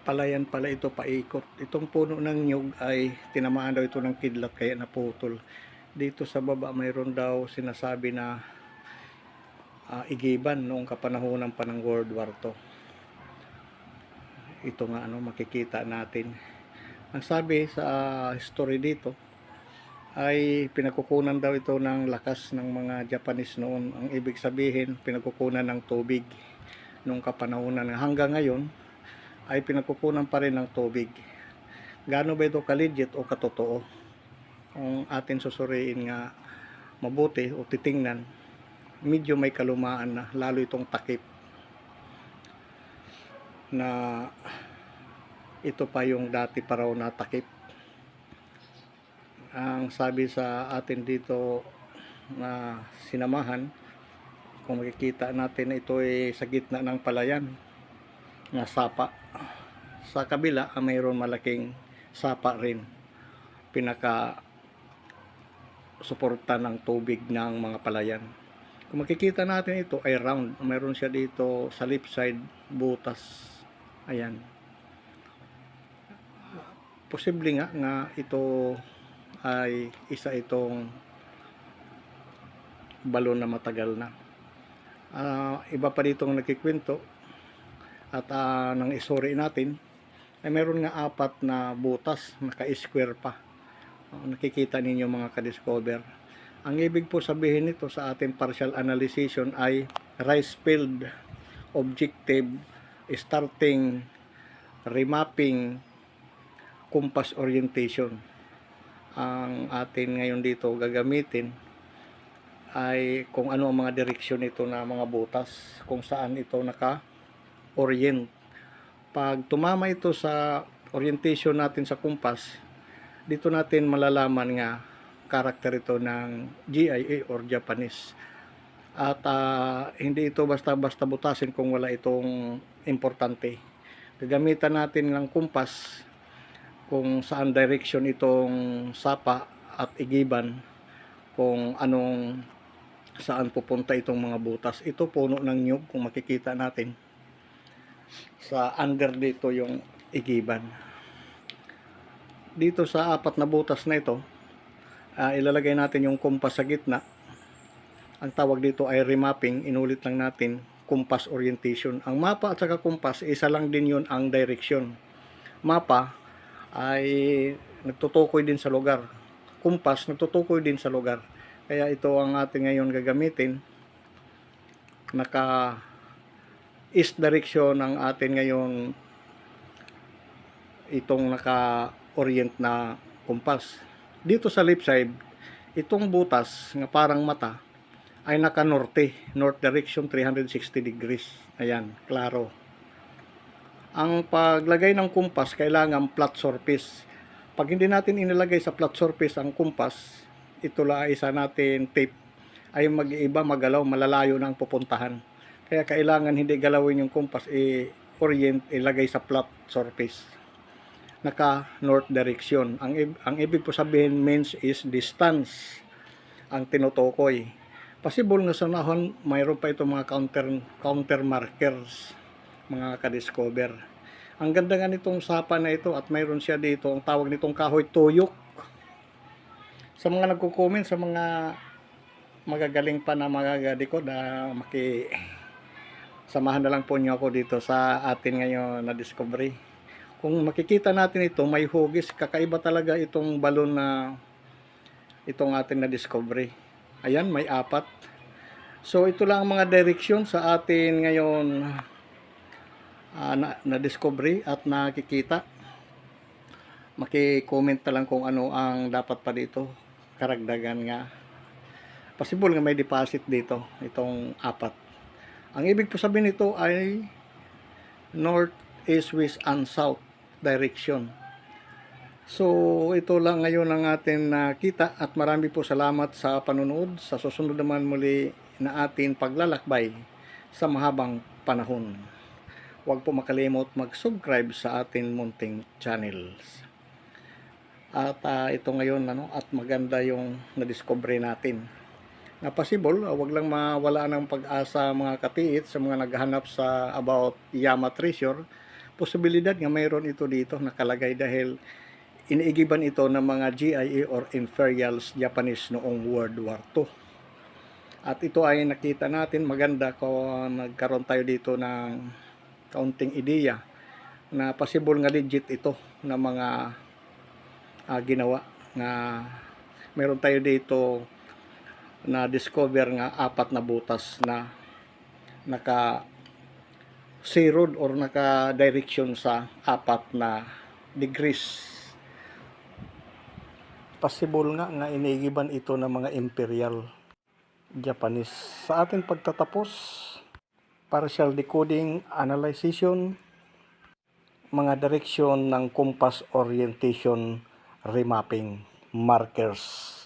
palayan pala ito paikot. Itong puno ng nyug ay tinamaan daw ito ng kidlat kaya naputol. Dito sa baba mayroon daw sinasabi na igiban noong kapanahunan pa ng World War II. Ito nga makikita natin. Ang sabi sa history dito ay pinagkukunan daw ito ng lakas ng mga Japanese noon. Ang ibig sabihin, pinagkukunan ng tubig noong kapanahunan. Hanggang ngayon ay pinagkukunan pa rin ng tubig. Gaano ba ito ka-legit o katotoo? Kung atin susuriin nga mabuti o titingnan, medyo may kalumaan na, lalo itong takip na ito pa yung dati pa raw na takip. Ang sabi sa atin dito na sinamahan, kung makikita natin ito ay sa gitna ng palayan na sapa. Sa kabila mayroon malaking sapa rin, pinaka suporta ng tubig ng mga palayan. Kung makikita natin ito ay round, mayroon siya dito sa left side butas. Ayan, posible nga ito ay isa itong balon na matagal na. Iba pa dito ang nagkikwento at nang isuri natin ay meron nga 4 na butas, naka-square pa. Nakikita ninyo mga ka-discover. Ang ibig po sabihin nito sa ating partial analysis ay rice field objective starting remapping compass orientation. Ang atin ngayon dito gagamitin ay kung ano ang mga direksyon nito na mga butas, kung saan ito naka-orient. Pag tumama ito sa orientation natin sa compass, dito natin malalaman nga karakter ito ng GIA or Japanese. At hindi ito basta-basta butasin kung wala itong importante. Gagamitan natin ng compass kung saan direction itong sapa at igiban, kung saan pupunta itong mga butas. Ito puno ng nyug, kung makikita natin sa under dito yung igiban. Dito sa 4 na butas na ito, ilalagay natin yung compass sa gitna. Ang tawag dito ay remapping. Inulit lang natin, compass orientation. Ang mapa at saka compass, isa lang din yun ang direction. Mapa ay nagtutukoy din sa lugar, compass nagtutukoy din sa lugar. Kaya ito ang ating ngayon gagamitin. Naka east direction ang atin ngayon itong naka-orient na compass. Dito sa left side, itong butas nga parang mata ay naka-norte, north direction 360 degrees. Ayan, klaro. Ang paglagay ng compass kailangan flat surface. Pag hindi natin inilagay sa flat surface ang compass, ito la isa natin tape, ay mag-iiba, magalaw, malalayo na ang pupuntahan. Kaya kailangan hindi galawin yung compass, orient, ilagay sa flat surface. Naka north direction. Ang ibig po sabihin means is distance ang tinutukoy. Possible nga sa nahon mayroon pa itong mga counter markers, mga ka-discover. Ang ganda nga nitong sapa na ito, at mayroon siya dito ang tawag nitong kahoy tuyok. Sa mga nagko-comment, sa mga magagaling pa na magagadikod, samahan na lang po niyo ako dito sa atin ngayon na discovery. Kung makikita natin ito, may hugis. Kakaiba talaga itong balon na itong atin na discovery. Ayan, may 4. So ito lang ang mga direksyon sa atin ngayon na discovery at nakikita. Maki-comment na lang kung ano ang dapat pa dito karagdagan nga. Possible nga may deposit dito, itong 4. Ang ibig po sabihin nito ay north, east, west, and south direction. So ito lang ngayon ang atin nakita, at marami po salamat sa panonood. Sa susunod naman muli na atin paglalakbay sa mahabang panahon. Huwag po makalimot mag-subscribe sa atin munting channels. At ito ngayon at maganda yung na-discover natin. Na possible, wag lang mawala ng pag-asa mga katiit sa mga naghahanap sa about Yama treasure. posibilidad nga mayroon ito dito nakalagay dahil iniigiban ito ng mga GIA or Imperials Japanese noong World War II. At ito ay nakita natin maganda kung nagkaroon tayo dito ng kaunting ideya na possible nga legit ito na mga ginawa na meron tayo dito na discover nga 4 na butas na naka zeroed or naka direction sa 4 na degrees. Possible nga iniigiban ito ng mga Imperial Japanese. Sa ating pagtatapos, partial decoding, analyzation, mga direksyon ng compass orientation, remapping, markers.